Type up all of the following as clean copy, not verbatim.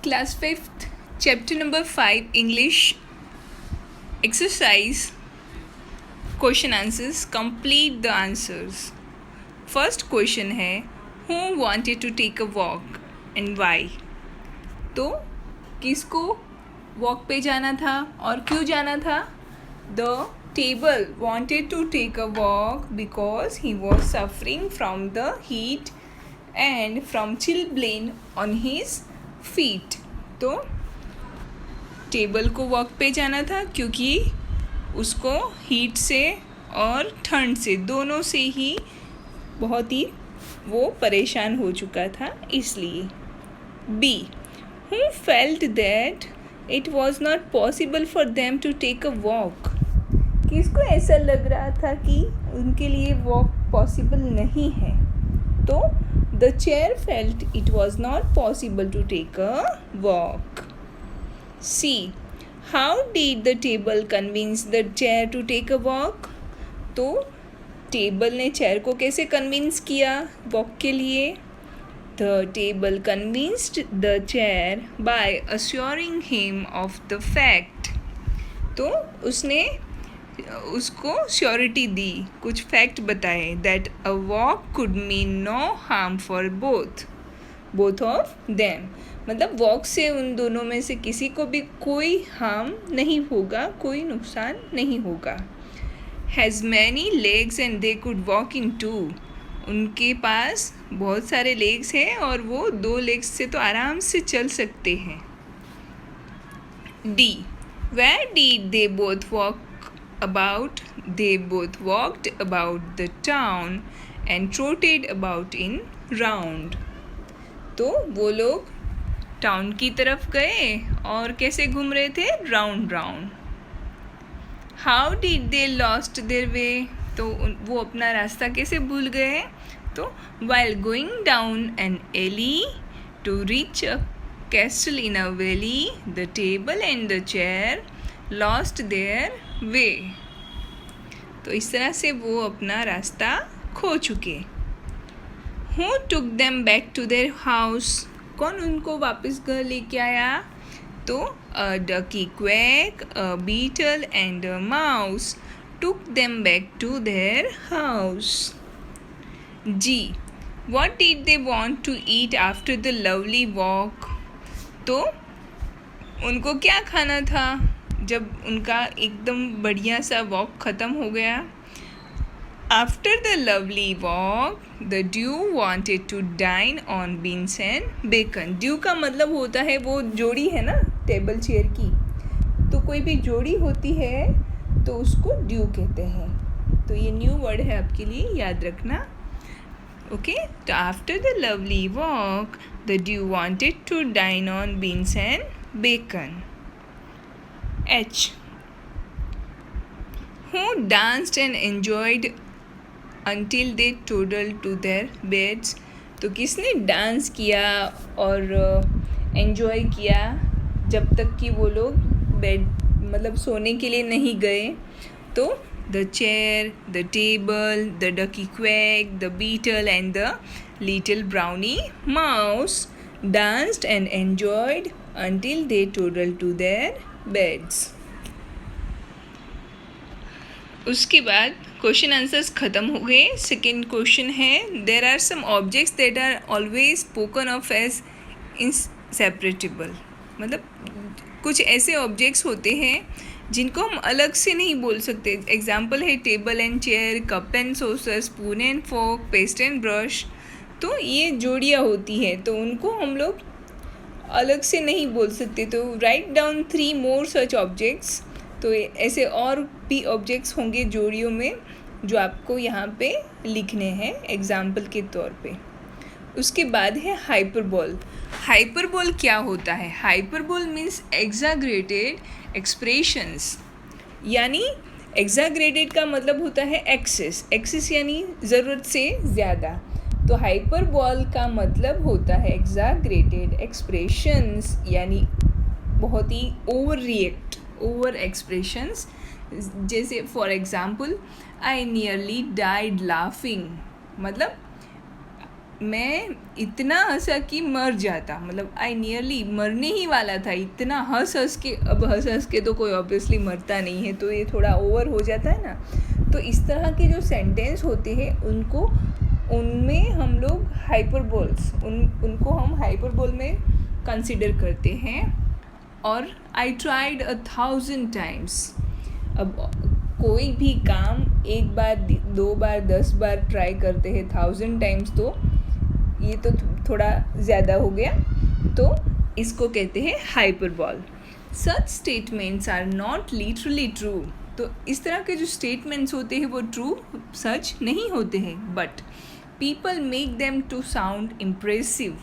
Class 5th, chapter number 5, English exercise, question answers, complete the answers. First question है, who wanted to take a walk and why? तो किसको walk पे जाना था और क्यों जाना था? The table wanted to take a walk because he was suffering from the heat and from chilblain on his feet. तो टेबल को वॉक पे जाना था क्योंकि उसको हीट से और ठंड से दोनों से ही बहुत ही वो परेशान हो चुका था इसलिए. B. Who felt that it was not possible for them to take a walk? किसको ऐसा लग रहा था कि उनके लिए वॉक पॉसिबल नहीं है? तो the chair felt it was not possible to take a walk. C. How did the table convince the chair to take a walk? तो टेबल ने चेयर को कैसे कन्विंस किया वॉक के लिए? The table convinced the chair by assuring him of the fact. तो उसने उसको श्योरिटी दी, कुछ फैक्ट बताए that a walk could mean no harm for both of them. मतलब वॉक से उन दोनों में से किसी को भी कोई हार्म नहीं होगा, कोई नुकसान नहीं होगा. Has many legs and they could walk in two. उनके पास बहुत सारे लेग्स हैं और वो 2 लेग्स से तो आराम से चल सकते हैं. D. Where did they both walk about? They both walked about the town and trotted about in round. तो वो लोग टाउन की तरफ गए और कैसे घूम रहे थे? Round round. How did they lost their way? तो वो अपना रास्ता कैसे भूल गए? तो while going down an alley to reach a castle in a valley, the table and the chair lost their way. तो इस तरह से वो अपना रास्ता खो चुके. Who took them back to their house? कौन उनको वापस घर लेके आया? तो a ducky quack, a beetle and a mouse took them back to their house. G. What did they want to eat after the lovely walk? तो उनको क्या खाना था जब उनका एकदम बढ़िया सा वॉक ख़त्म हो गया? After the lovely walk, the dew wanted to dine on beans and bacon. Dew का मतलब होता है वो जोड़ी है ना टेबल चेयर की. तो कोई भी जोड़ी होती है तो उसको ड्यू कहते हैं. तो ये न्यू वर्ड है आपके लिए, याद रखना. ओके, तो after the lovely walk the duo wanted to dine on beans and bacon. H. Who danced and enjoyed until they toddled to their beds? तो किसने डांस किया और एन्जॉय किया जब तक कि वो लोग बेड मतलब सोने के लिए नहीं गए? तो the chair, the table, the ducky quack, the beetle and the little brownie mouse danced and enjoyed until they toddled to their beds. उसके बाद क्वेश्चन आंसर्स ख़त्म हो गए. सेकेंड क्वेश्चन है, there are some objects that are always spoken of as inseparable. मतलब कुछ ऐसे objects होते हैं जिनको हम अलग से नहीं बोल सकते. एग्जाम्पल है table and chair, cup and saucer, spoon and fork, paste and brush. तो ये जोड़ियाँ होती हैं तो उनको हम लोग अलग से नहीं बोल सकते. तो write down 3 more such objects. तो ऐसे और भी ऑब्जेक्ट्स होंगे जोड़ियों में जो आपको यहाँ पे लिखने हैं एग्जाम्पल के तौर पे. उसके बाद है हाइपरबोल. हाइपरबोल क्या होता है? Hyperbole means exaggerated expressions. यानी एग्जाग्रेटेड का मतलब होता है एक्सेस. एक्सेस यानी ज़रूरत से ज़्यादा. तो हाइपरबोल का मतलब होता है एग्जाग्रेटेड एक्सप्रेशंस यानी बहुत ही ओवर एक्सप्रेशंस. जैसे for example, I nearly died laughing. मतलब मैं इतना हंसा कि मर जाता, मतलब आई नियरली मरने ही वाला था, इतना हंस हंस के। अब हंस हंस के तो कोई ऑब्वियसली मरता नहीं है, तो ये थोड़ा ओवर हो जाता है ना। तो इस तरह के जो सेंटेंस होते हैं उनमें हम लोग हाइपरबोल्स उनको हम हाइपरबोल में कंसिडर करते हैं। और आई ट्राइड 1000 times। अब कोई भी काम एक बार, 2 बार, 10 बार ट्राई करते हैं 1000 times, तो ये तो थोड़ा ज़्यादा हो गया, तो इसको कहते हैं hyperbole. Such statements are not literally true. तो इस तरह के जो स्टेटमेंट्स होते हैं वो ट्रू, सच नहीं होते हैं, but people make them to sound impressive.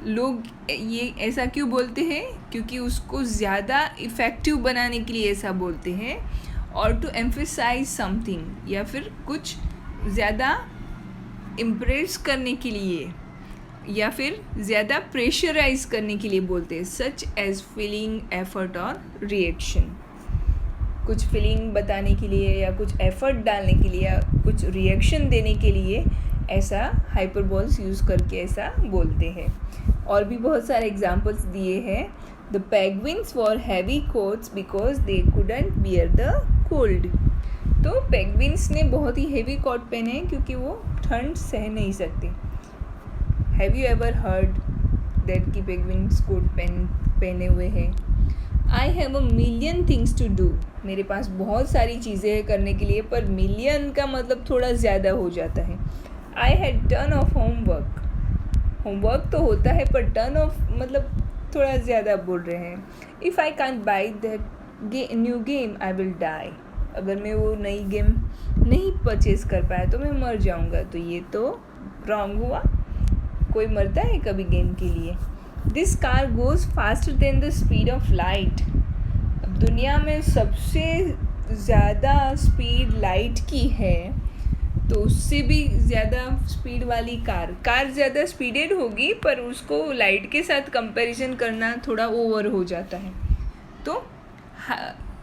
लोग ये ऐसा क्यों बोलते हैं? क्योंकि उसको ज़्यादा इफ़ेक्टिव बनाने के लिए ऐसा बोलते हैं, और टू एम्फेसाइज समथिंग, या फिर कुछ ज़्यादा इम्प्रेस करने के लिए, या फिर ज़्यादा प्रेशराइज करने के लिए बोलते हैं। सच एज फीलिंग, एफर्ट और रिएक्शन। कुछ फीलिंग बताने के लिए, या कुछ एफर्ट डालने के लिए, या कुछ रिएक्शन देने के लिए ऐसा हाइपरबोल्स यूज़ करके ऐसा बोलते हैं। और भी बहुत सारे एग्जाम्पल्स दिए हैं। The penguins war heavy quotes because they couldn't bear the cold. तो पेंगुइन्स ने बहुत ही हैवी कोट पहने हैं क्योंकि वो ठंड सह नहीं सकते। Have you ever heard that कि पेंगुइन्स कोट पहने हुए हैं? I have a million things to do. मेरे पास बहुत सारी चीज़ें हैं करने के लिए, पर मिलियन का मतलब थोड़ा ज़्यादा हो जाता है। I had turn off homework. Homework तो होता है, पर टर्न ऑफ मतलब थोड़ा ज़्यादा बोल रहे हैं। If I can't buy that new game I will die. अगर मैं वो नई गेम नहीं परचेज कर पाया तो मैं मर जाऊँगा। तो ये तो रॉन्ग हुआ, कोई मरता है कभी गेम के लिए? This car goes faster than the speed of light. अब दुनिया में सबसे ज़्यादा स्पीड लाइट की है, तो उससे भी ज़्यादा स्पीड वाली कार ज़्यादा स्पीडेड होगी, पर उसको लाइट के साथ कंपैरिजन करना थोड़ा ओवर हो जाता है। तो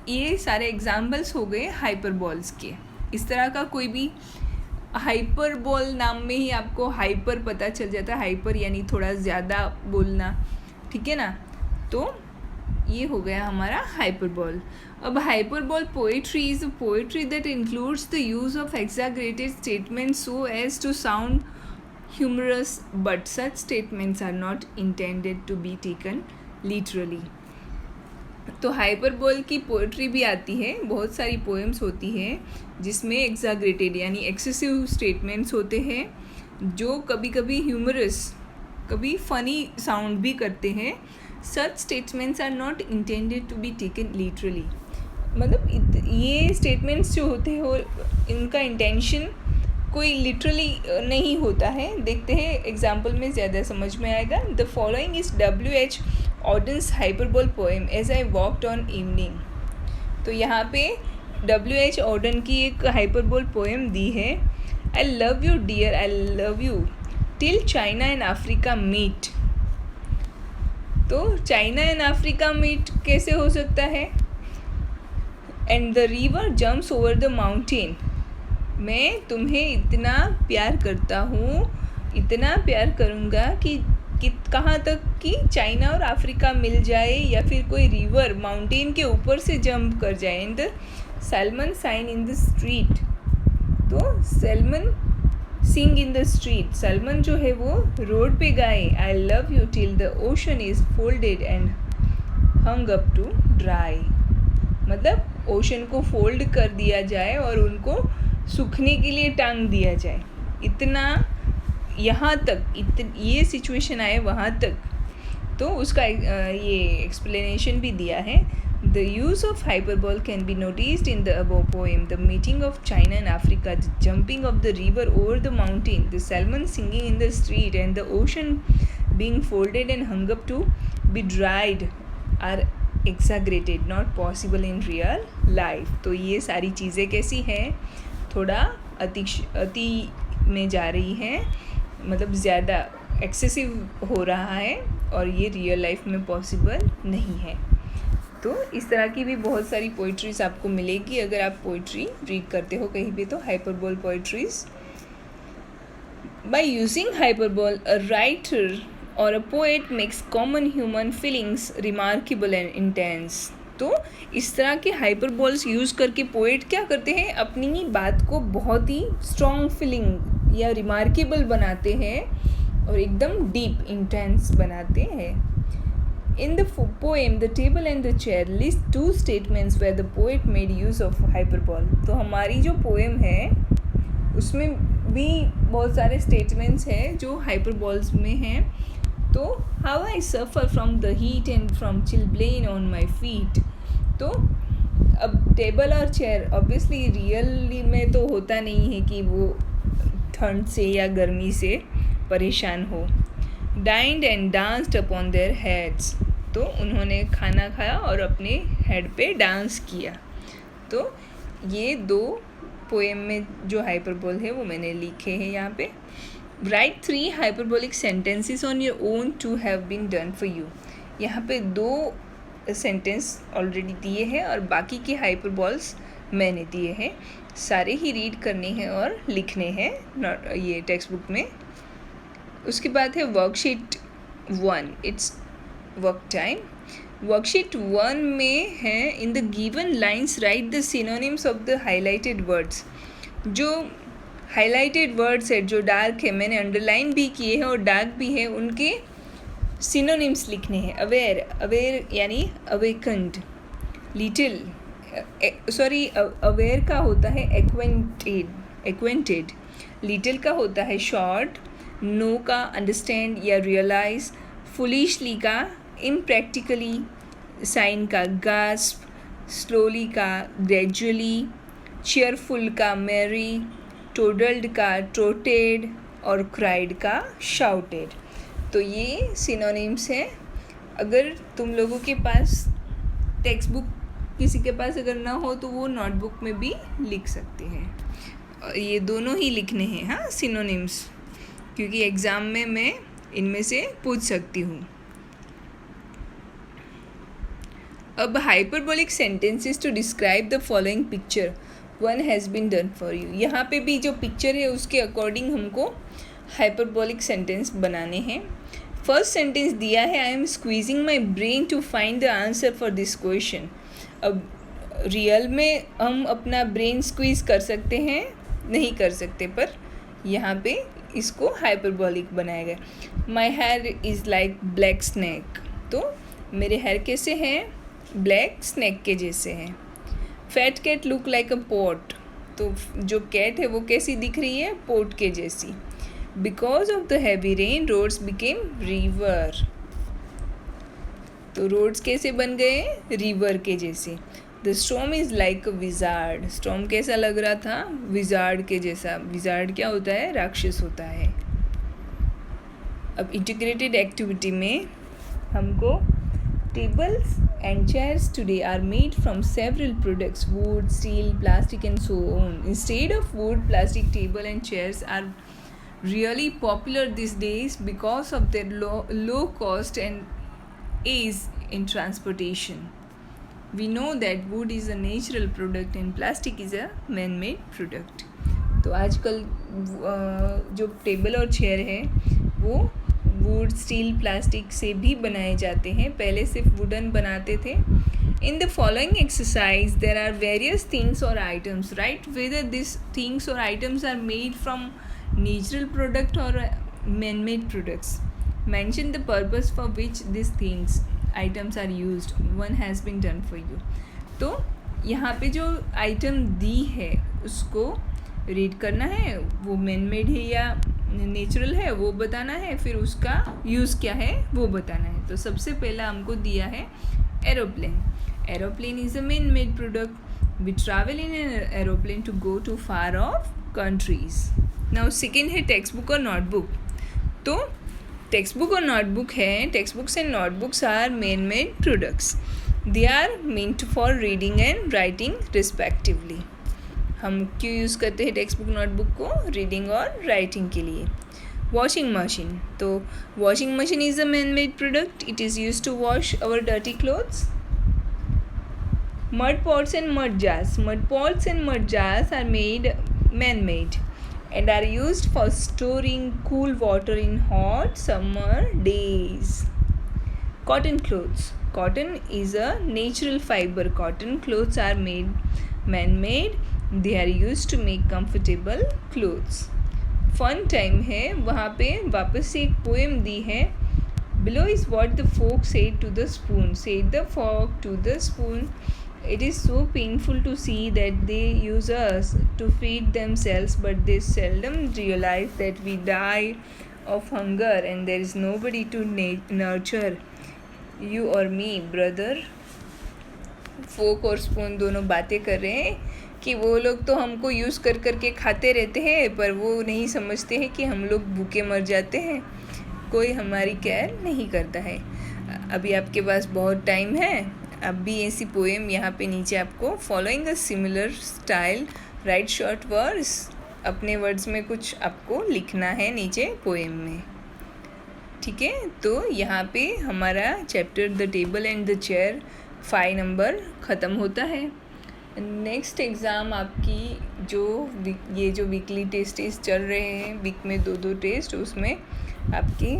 ये सारे एग्जाम्पल्स हो गए हाइपरबॉल्स के। इस तरह का कोई भी हाइपरबॉल नाम में ही आपको हाइपर पता चल जाता है। हाइपर यानी थोड़ा ज़्यादा बोलना, ठीक है ना। तो ये हो गया हमारा हाइपरबॉल। अब hyperbole poetry is a poetry that includes the use of exaggerated statements so as to sound humorous, but such statements are not intended to be taken literally. तो हाइपरबॉल की पोएट्री भी आती है, बहुत सारी पोएम्स होती हैं जिसमें एग्जैगरेटेड यानी एक्सेसिव स्टेटमेंट्स होते हैं, जो कभी कभी ह्यूमरस, कभी फ़नी साउंड भी करते हैं। Such statements are not intended to be taken literally. मतलब ये स्टेटमेंट्स जो होते हैं इनका इंटेंशन कोई लिटरली नहीं होता है। देखते हैं एग्जाम्पल में ज़्यादा समझ में आएगा। The following is W.H. Auden's hyperbole poem as I walked on evening. तो यहाँ पे W.H. Auden की एक हाइपरबॉल पोएम दी है। I love you dear, I love you till China and Africa meet. तो चाइना एंड अफ्रीका मीट कैसे हो सकता है? And the river jumps over the mountain. मैं तुम्हें इतना प्यार करता हूँ, इतना प्यार करूँगा कि कहाँ तक कि चाइना और अफ्रीका मिल जाए, या फिर कोई रिवर माउंटेन के ऊपर से जंप कर जाए। And the salmon sign in the street. तो salmon sing in the street. Salmon जो है वो रोड पे गाए I love you till the ocean is folded and hung up to dry. मतलब ओशन को फोल्ड कर दिया जाए और उनको सूखने के लिए टांग दिया जाए। इतना यहाँ तक ये सिचुएशन आए वहाँ तक। तो उसका ये एक्सप्लेनेशन भी दिया है। The use of hyperbole can be noticed in the above poem. The meeting of China and Africa, the jumping of the river over the mountain, the salmon singing in the street and the ocean being folded and hung up to be dried are exaggerated, not possible in real life. तो ये सारी चीज़ें कैसी हैं? थोड़ा अति में जा रही हैं, मतलब ज़्यादा एक्सेसिव हो रहा है, और ये रियल लाइफ में पॉसिबल नहीं है। तो इस तरह की भी बहुत सारी पोइट्रीज़ आपको मिलेगी अगर आप पोइट्री रीड करते हो कहीं भी। तो हाइपरबॉल poetries By using hyperbole, a writer or a poet makes common human feelings remarkable and intense. तो इस तरह के हाइपरबोल्स यूज़ करके पोएट क्या करते हैं, अपनी बात को बहुत ही स्ट्रॉन्ग फीलिंग या रिमार्केबल बनाते हैं और एकदम डीप इंटेंस बनाते हैं. In the poem, The Table and the Chair list two statements where the poet made use of hyperbole. तो हमारी जो पोएम है उसमें भी बहुत सारे स्टेटमेंट्स हैं जो हाइपरबॉल्स में हैं. तो how I suffer from the heat and from chilblain on my feet. तो अब टेबल और चेयर ऑब्वियसली रियली में तो होता नहीं है कि वो ठंड से या गर्मी से परेशान हो. Dined and danced upon their heads. तो उन्होंने खाना खाया और अपने हेड पे डांस किया. तो ये दो पोएम में जो हाइपरबोल है वो मैंने लिखे हैं यहाँ पे. Write 3 hyperbolic sentences on your own two have been done for you. यहाँ पे 2 सेंटेंस ऑलरेडी दिए हैं और बाकी के हाइपरबॉल्स मैंने दिए हैं. सारे ही रीड करने हैं और लिखने हैं ये टेक्स्ट बुक में. उसके बाद है worksheet 1. It's work time. Worksheet 1 में है in the given lines right the synonyms of the highlighted words. जो हाईलाइटेड वर्ड्स है जो डार्क है, मैंने अंडरलाइन भी किए हैं और डार्क भी है, उनके सिनोनिम्स लिखने हैं. अवेयर यानी अवेकन्ड. लिटिल अवेयर का होता है एक्वेंटेड. लिटिल का होता है शॉर्ट. नो का अंडरस्टैंड या रियलाइज. फुलिशली का इम्प्रैक्टिकली. साइन का गास्प. स्लोली का ग्रेजुअली. चेयरफुल का मैरी. टोडल्ड का ट्रोटेड और क्राइड का शाउटेड. तो ये सिनोनिम्स हैं. अगर तुम लोगों के पास टेक्स्ट बुक किसी के पास अगर ना हो तो वो नोटबुक में भी लिख सकते हैं. ये दोनों ही लिखने हैं हाँ सिनोनिम्स, क्योंकि एग्ज़ाम में मैं इनमें से पूछ सकती हूँ. अब hyperbolic sentences to describe the following picture one has been done for you. यहाँ पे भी जो पिक्चर है उसके अकॉर्डिंग हमको हाइपरबोलिक सेंटेंस बनाने हैं. फर्स्ट सेंटेंस दिया है, I am squeezing my brain to find the answer for this question. अब रियल में हम अपना ब्रेन स्क्वीज़ कर सकते हैं, नहीं कर सकते, पर यहाँ पे इसको हाइपरबोलिक बनाया गया. My hair is like black snake. तो मेरे हेयर कैसे हैं, ब्लैक स्नैक के जैसे हैं. Fat cat look like a pot. तो जो कैट है वो कैसी दिख रही है, पोट के जैसी. Because of the heavy rain roads became river. तो रोड्स कैसे बन गए, रिवर के जैसे. The storm is like a wizard. Storm कैसा लग रहा था, विजार्ड के जैसा. विजार्ड क्या होता है, राक्षस होता है. अब इंटीग्रेटेड एक्टिविटी में हमको tables and chairs today are made from several products: wood, steel, plastic and so on. Instead of wood, plastic table and chairs are really popular these days because of their low cost and ease in transportation. We know that wood is a natural product and plastic is a man-made product. तो आजकल जो table और chair है वो would, steel, plastic से भी बनाए जाते हैं. पहले सिर्फ वुडन बनाते थे. In the following exercise there are various things और items. Write whether this things और items are made from natural product और man made products. Mention the purpose for which this things items are used. One has been done for you. तो यहाँ पे जो item दी है उसको read करना है, वो मैन मेड है या नेचुरल है वो बताना है, फिर उसका यूज़ क्या है वो बताना है. तो सबसे पहला हमको दिया है aeroplane. Aeroplane is a man made product. We travel in an aeroplane to go to far off countries. Now second है टेक्स्ट बुक और नोटबुक. तो टेक्स्ट बुक और नोटबुक है, text books and notebooks are man made products. They are meant for reading and writing respectively. हम क्यों use करते हैं text book notebook को, रीडिंग और राइटिंग के लिए. Washing machine. तो washing machine is a man made product. It is use to wash our dirty clothes. Mud pots and mud jars. Mud pots and mud jars are made man made. and are used for storing cool water in hot summer days. Cotton clothes. Cotton is a natural fiber. Cotton clothes are man-made. They are used to make comfortable clothes. Fun time है, वहाँ पे वापस से एक poem दी है. Below is what the folk said to the spoon. Said the folk to the spoon. It is so painful to see that they use us to feed themselves, but they seldom realize that we die of hunger and there is nobody to nurture you or me, brother. फोक और spoon दोनों बातें कर रहे हैं कि वो लोग तो हमको यूज़ कर के खाते रहते हैं, पर वो नहीं समझते हैं कि हम लोग भूखे मर जाते हैं, कोई हमारी केयर नहीं करता है. अभी आपके पास बहुत टाइम है. अब भी ऐसी पोएम यहाँ पे नीचे आपको following the similar style right short words, अपने वर्ड्स में कुछ आपको लिखना है नीचे पोएम में. ठीक है, तो यहाँ पे हमारा chapter the table and the chair 5 number ख़त्म होता है. नेक्स्ट एग्ज़ाम आपकी जो वीकली टेस्ट चल रहे हैं, वीक में 2 टेस्ट, उसमें आपकी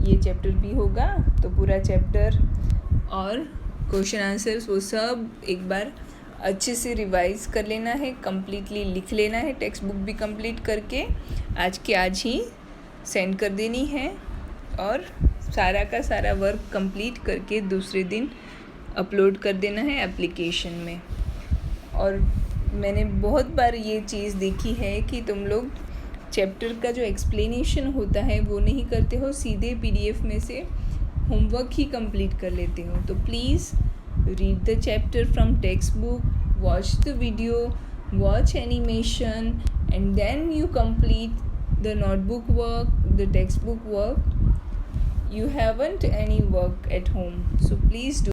ये चैप्टर भी होगा. तो पूरा चैप्टर और क्वेश्चन आंसर्स वो सब एक बार अच्छे से रिवाइज कर लेना है, कम्प्लीटली लिख लेना है. टेक्स्ट बुक भी कंप्लीट करके आज ही सेंड कर देनी है और सारा का सारा वर्क कंप्लीट करके दूसरे दिन अपलोड कर देना है एप्लीकेशन में. और मैंने बहुत बार ये चीज़ देखी है कि तुम लोग चैप्टर का जो एक्सप्लेनेशन होता है वो नहीं करते हो, सीधे PDF में से होमवर्क ही कंप्लीट कर लेते हो. तो please read the chapter from text book, watch the video, watch animation, and then you complete the notebook work, the text book work. You haven't any work at home, so please do.